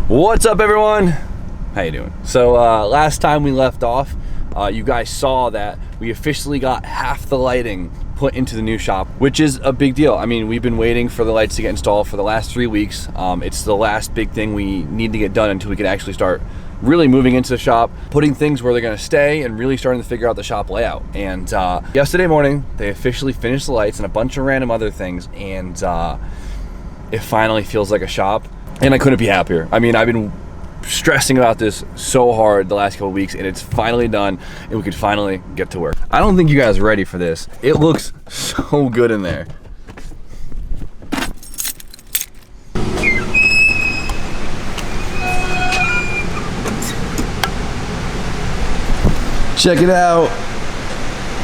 What's up, everyone? How you doing? So last time we left off, you guys saw that we officially got half the lighting put into the new shop, which is a big deal. I mean, we've been waiting for the lights to get installed for the last 3 weeks. It's the last big thing we need to get done until we can actually start really moving into the shop, putting things where they're gonna stay, and really starting to figure out the shop layout. And yesterday morning, they officially finished the lights and a bunch of random other things, and it finally feels like a shop. And I couldn't be happier. I mean, I've been stressing about this so hard the last couple weeks, and it's finally done, and we could finally get to work. I don't think you guys are ready for this. It looks so good in there. Check it out.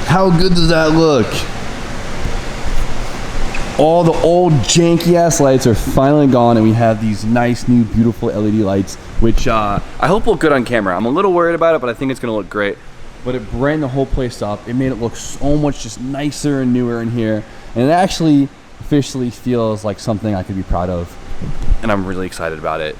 How good does that look? All the old janky ass lights are finally gone, and we have these nice new beautiful LED lights, which I hope look good on camera. I'm a little worried about it, but I think it's gonna look great. But it brightened the whole place up. It made it look so much just nicer and newer in here, and it actually officially feels like something I could be proud of. And I'm really excited about it.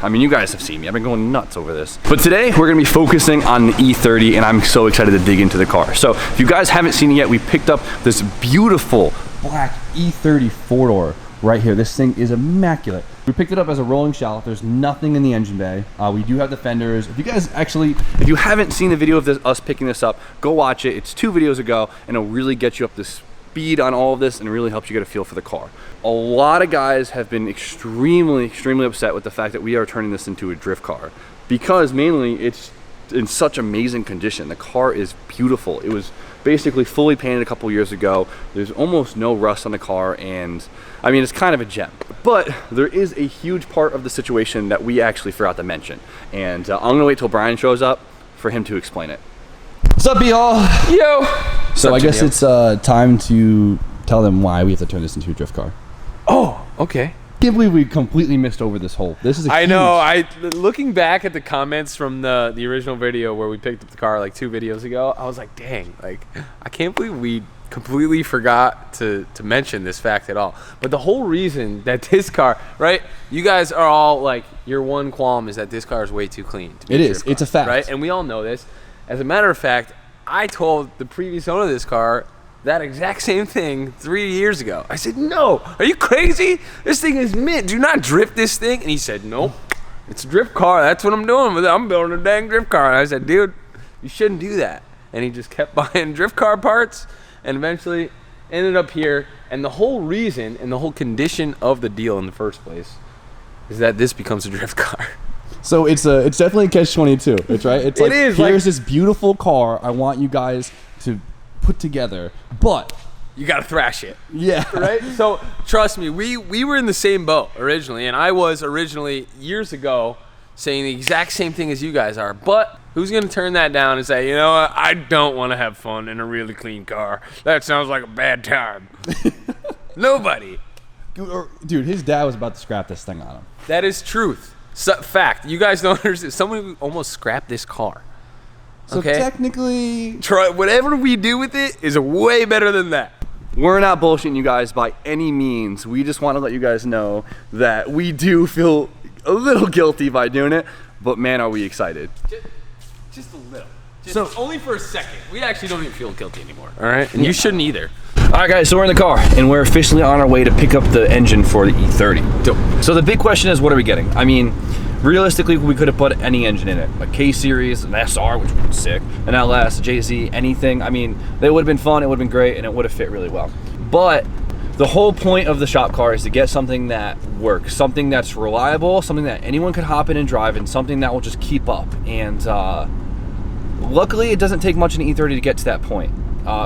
I mean, you guys have seen me. I've been going nuts over this. But today, we're gonna be focusing on the E30, and I'm so excited to dig into the car. So if you guys haven't seen it yet, we picked up this beautiful black E30 four-door right here. This thing is immaculate. We picked it up as a rolling shelf. There's nothing in the engine bay. We do have the fenders. If you haven't seen the video of us picking this up, go watch it. It's 2 videos ago, and it'll really get you up to speed on all of this, and really helps you get a feel for the car. A lot of guys have been extremely upset with the fact that we are turning this into a drift car, because mainly it's in such amazing condition. The car is beautiful. It was basically fully painted a couple years ago. There's almost no rust on the car, and I mean, it's kind of a gem. But there is a huge part of the situation that we actually forgot to mention, and I'm gonna wait till Brian shows up for him to explain it. What's up, y'all? Yo! So I guess it's time to tell them why we have to turn this into a drift car. Oh, okay. I can't believe we completely missed over this whole. This is a Looking back at the comments from the original video where we picked up the car like 2 videos ago, I was like, dang, like I can't believe we completely forgot to mention this fact at all. But the whole reason that this car, right? You guys are all like, your one qualm is that this car is way too clean. It is. It's a fact, right? And we all know this. As a matter of fact, I told the previous owner of this car that exact same thing 3 years ago. I said, no, are you crazy? This thing is mint. Do not drift this thing. And he said, nope, it's a drift car. That's what I'm doing with it. I'm building a dang drift car. And I said, dude, you shouldn't do that. And he just kept buying drift car parts and eventually ended up here. And the whole reason and the whole condition of the deal in the first place is that this becomes a drift car. So it's definitely a catch-22. It's right. It's like, here's this beautiful car I want you guys to put together, but you gotta thrash it. Yeah. Right? So trust me, we were in the same boat originally, and I was originally years ago saying the exact same thing as you guys are, but who's gonna turn that down and say, you know what, I don't want to have fun in a really clean car. That sounds like a bad time. Nobody. Dude, his dad was about to scrap this thing on him. That is truth. Fact. You guys don't understand. Someone almost scrapped this car. So okay? Technically, whatever we do with it is way better than that. We're not bullshitting you guys by any means. We just want to let you guys know that we do feel a little guilty by doing it, but man, are we excited. Just a little. So only for a second. We actually don't even feel guilty anymore. All right? And you shouldn't either. All right, guys, so we're in the car, and we're officially on our way to pick up the engine for the E30. Dope. So the big question is, what are we getting? I mean, realistically, we could have put any engine in it. A K-Series, an SR, which would be sick, an LS, a JZ, anything. I mean, they would have been fun, it would have been great, and it would have fit really well. But the whole point of the shop car is to get something that works, something that's reliable, something that anyone could hop in and drive, and something that will just keep up. And luckily, it doesn't take much in an E30 to get to that point.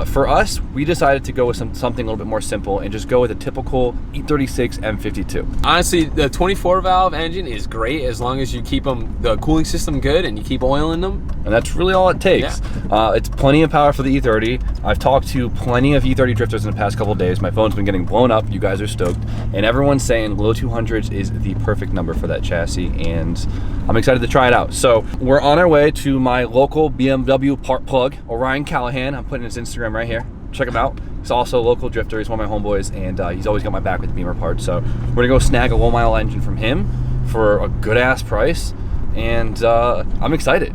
For us, we decided to go with something a little bit more simple and just go with a typical E36 M52. Honestly, the 24 valve engine is great as long as you keep the cooling system good and you keep oiling them. And that's really all it takes. Yeah. It's plenty of power for the E30. I've talked to plenty of E30 drifters in the past couple of days. My phone's been getting blown up. You guys are stoked. And everyone's saying low 200s is the perfect number for that chassis. And I'm excited to try it out. So we're on our way to my local BMW part plug, Orion Callahan. I'm putting his Instagram right here. Check him out. He's also a local drifter. He's one of my homeboys, and he's always got my back with Beamer parts. So we're gonna go snag a low mile engine from him, for a good ass price, and I'm excited.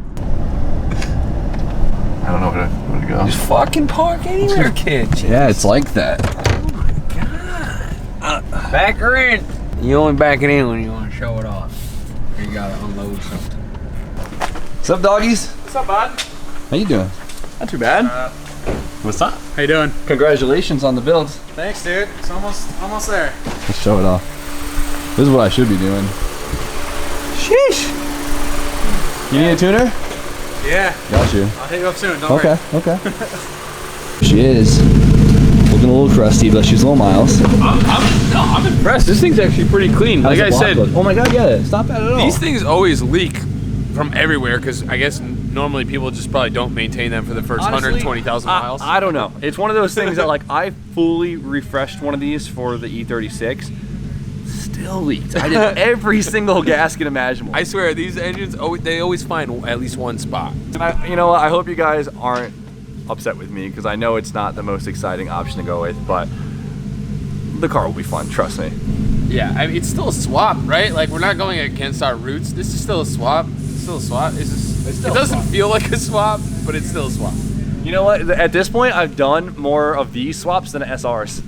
I don't know where to go. Just fucking park anywhere, kid. Yeah, it's like that. Oh my god. Back her in. You only back it in when you want to show it off. Or you gotta unload something. What's up, doggies? What's up, bud? How you doing? Not too bad. What's up? How you doing? Congratulations on the build. Thanks, dude. It's almost there. Let's show it off. This is what I should be doing. Sheesh. You need a tuner? Yeah. Got you. I'll hit you up soon. Don't worry. Okay. She is looking a little crusty, but she's low miles. I'm impressed. This thing's actually pretty clean. How's Like the I block said, look? Oh my god, yeah, stop that at all. these things always leak from everywhere because I guess normally people just probably don't maintain them for the first Honestly, 120,000 miles. I don't know. It's one of those things that like I fully refreshed one of these for the E36. Still leaked. I did every single gasket imaginable. I swear, these engines, they always find at least one spot. And you know what? I hope you guys aren't upset with me because I know it's not the most exciting option to go with, but the car will be fun. Trust me. Yeah, I mean, it's still a swap, right? Like, we're not going against our roots. This is still a swap. It's still a swap. It doesn't feel like a swap, but it's still a swap. You know what? At this point, I've done more of these swaps than SRs.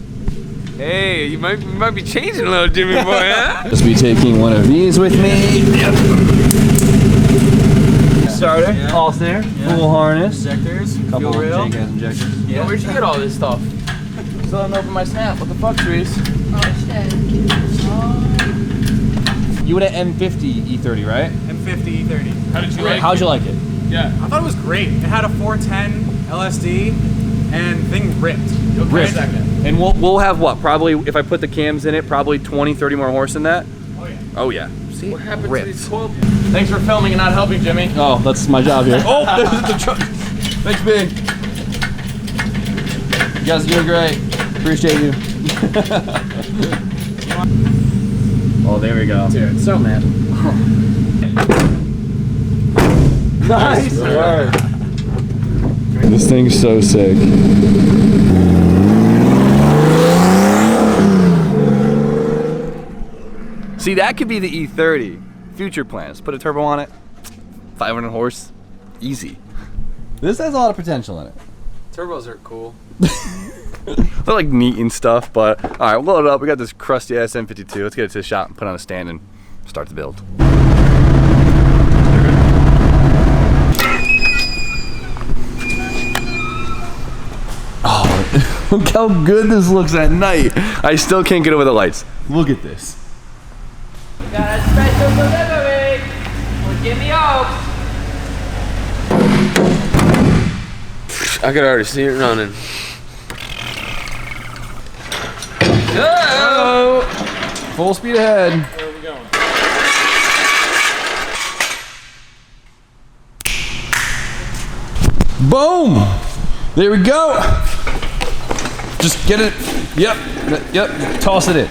Hey, you might be changing a little, Jimmy boy, huh? Just be taking one of these with me. Yep. Starter, all snare, full harness, Injectors. couple Fuel rail. jank-ass injectors. Yeah. Where'd you get all this stuff? Still haven't opened my snap. What the fuck, Trees? Oh shit. You went at M50 E30, right? M50 E30. How did you like How'd you like it? Yeah. I thought it was great. It had a 410 LSD, and thing ripped. Ripped. Second. And we'll have what? Probably, if I put the cams in it, probably 20, 30 more horse than that. Oh yeah. Oh yeah. See? What happened Ripped. to these coil? Thanks for filming and not helping, Jimmy. Oh, that's my job here. Oh, this is the truck. Thanks, Big. You guys are doing great. Appreciate you. Oh, there we go. Dude, so mad. Nice. This thing's so sick. See, that could be the E30. Future plans. Put a turbo on it. 500 horse. Easy. This has a lot of potential in it. Turbos are cool. They're like neat and stuff, but all right, we'll load it up. We got this crusty ass M52. Let's get it to the shop and put it on a stand and start the build. Oh, look how good this looks at night. I still can't get over the lights. Look at this. Got a special delivery with Jimmy Oaks. I could already see it running. Oh! Full speed ahead. Where are we going? Boom! There we go. Just get it. Yep. Toss it in.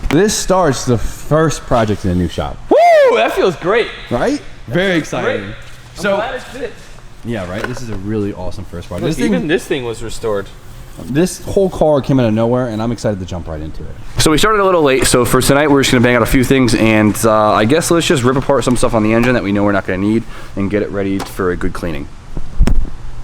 This starts the first project in a new shop. Woo! That feels great. Right? Very exciting. Great. So, I'm glad it fits. yeah, right? This is a really awesome first project. Look, even this thing was restored. This whole car came out of nowhere, and I'm excited to jump right into it. So we started a little late, so for tonight we're just going to bang out a few things, and I guess let's just rip apart some stuff on the engine that we know we're not going to need and get it ready for a good cleaning.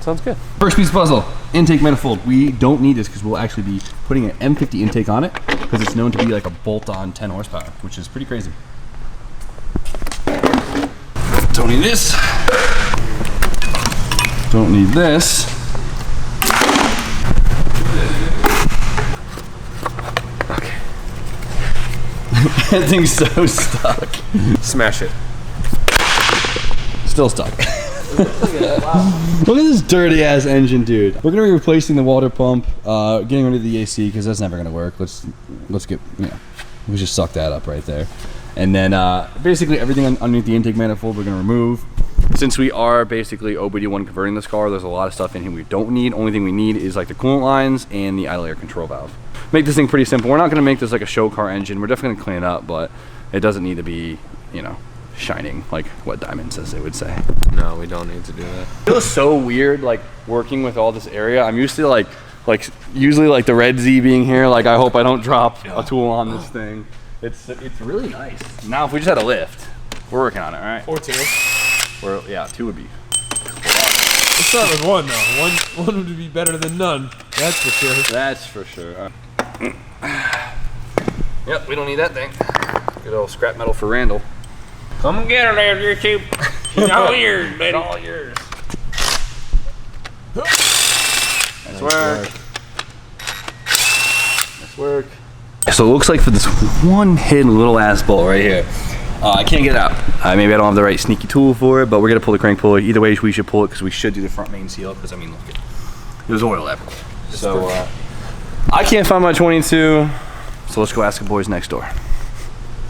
Sounds good. First piece of puzzle, intake manifold. We don't need this because we'll actually be putting an M50 intake on it because it's known to be like a bolt-on 10 horsepower, which is pretty crazy. Don't need this. Don't need this. Okay. That thing's so stuck. Smash it. Still stuck. Look at this dirty ass engine, dude. We're gonna be replacing the water pump, getting rid of the AC because that's never gonna work. Let's get, you know, we just suck that up right there. And then basically everything underneath the intake manifold we're gonna remove. Since we are basically OBD1 converting this car, there's a lot of stuff in here we don't need. Only thing we need is like the coolant lines and the idle air control valve. Make this thing pretty simple. We're not gonna make this like a show car engine. We're definitely gonna clean it up, but it doesn't need to be, you know, shining like what Diamond says they would say. No, we don't need to do that. It feels so weird like working with all this area. I'm used to like usually like the Red Z being here. Like I hope I don't drop a tool on this thing. It's really nice. Now, if we just had a lift, we're working on it, all right? Or two. Yeah, 2 would be. Let's start with 1 though. One would be better than none. That's for sure. That's for sure. Yep, we don't need that thing. Good old scrap metal for Randall. Come and get her there, YouTube. It's all yours, baby. All yours. Nice work. Nice work. So it looks like for this one hidden little ass bolt right here, I can't get it out. Maybe I don't have the right sneaky tool for it, but we're gonna pull the crank pulley. Either way, we should pull it because we should do the front main seal. Because I mean, look, there's oil everywhere. So I can't find my 22. So let's go ask the boys next door.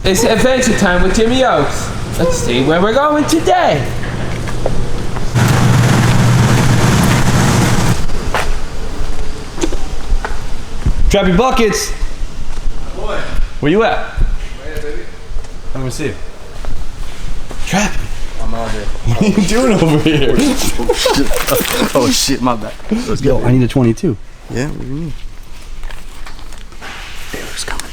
It's adventure time with Jimmy Oaks. Let's see where we're going today. Drop your buckets. Boy. Where you at? Right here, baby. Let me see. Trap. I'm out here. What are you doing over here? Oh shit, my bad. Let's go. I need a 22. Yeah, what do you mean? Derek's coming.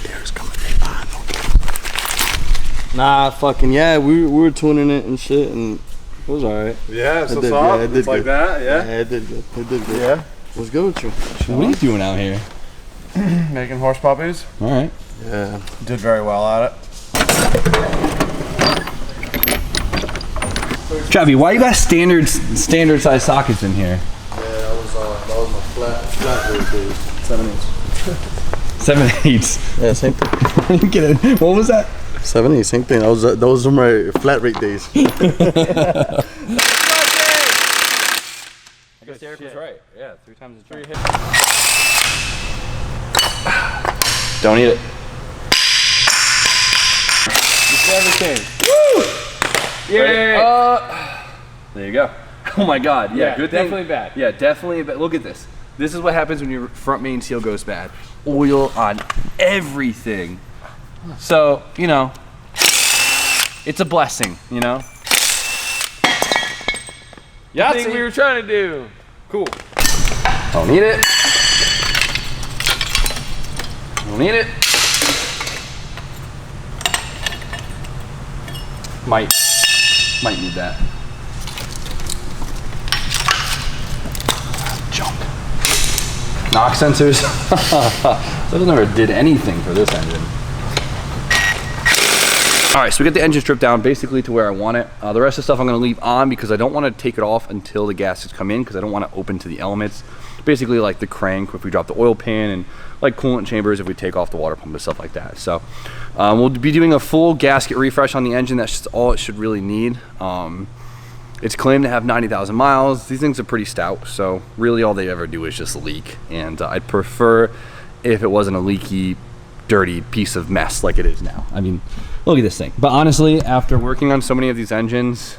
Nah, fucking yeah, we were tuning it and shit, and it was alright. Yeah, so did, soft. yeah, it did it's like good. that, yeah. Yeah, it did good. It did good. Yeah. What's good with you? What are you doing out here? Making horse puppies. All right. Yeah. Did very well at it. Travi, why you got standard size sockets in here? Yeah, that was my flat rate days. 7/8. 7/8. Yeah, same thing. I didn't get it. What was that? 7/8, same thing. Those were my flat rate days. I guess Derek was right. Yeah, 3 times the charge. Don't eat it. It's everything. Woo! Yeah. There you go. Oh my God. Yeah, good thing. Definitely bad. Yeah, definitely. But look at this. This is what happens when your front main seal goes bad. Oil on everything. So, you know, it's a blessing, you know? Yeah, that's what we were trying to do. Cool. Don't need it. Don't need it. Might need that. Junk. Knock sensors. Those never did anything for this engine. All right, so we got the engine stripped down basically to where I want it. The rest of the stuff I'm gonna leave on because I don't wanna take it off until the gaskets come in because I don't wanna open to the elements. Basically like the crank if we drop the oil pan and like coolant chambers if we take off the water pump and stuff like that. So we'll be doing a full gasket refresh on the engine. That's just all it should really need. It's claimed to have 90,000 miles. These things are pretty stout, so really all they ever do is just leak. And I'd prefer if it wasn't a leaky, dirty piece of mess like it is now. I mean, look at this thing. But honestly, after working on so many of these engines,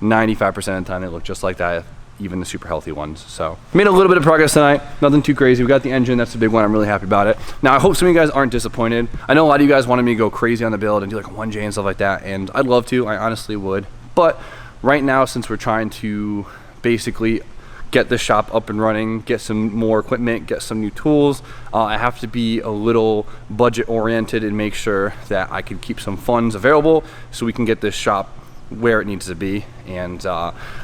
95% of the time they look just like that, even the super healthy ones. So made a little bit of progress tonight, nothing too crazy. We got the engine, that's the big one. I'm really happy about it. Now I hope some of you guys aren't disappointed. I know a lot of you guys wanted me to go crazy on the build and do like a 1J and stuff like that, and I'd love to, I honestly would. But right now, since we're trying to basically get the shop up and running, get some more equipment, get some new tools, I have to be a little budget oriented and make sure that I can keep some funds available so we can get this shop where it needs to be. And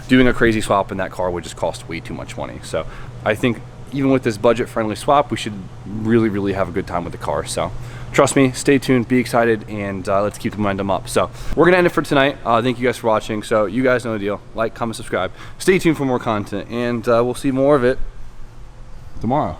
doing a crazy swap in that car would just cost way too much money. So I think even with this budget friendly swap, we should really have a good time with the car. So trust me, stay tuned, be excited, and let's keep the momentum up. So we're gonna end it for tonight. Thank you guys for watching. So you guys know the deal. Like, comment, subscribe. Stay tuned for more content, and we'll see more of it tomorrow.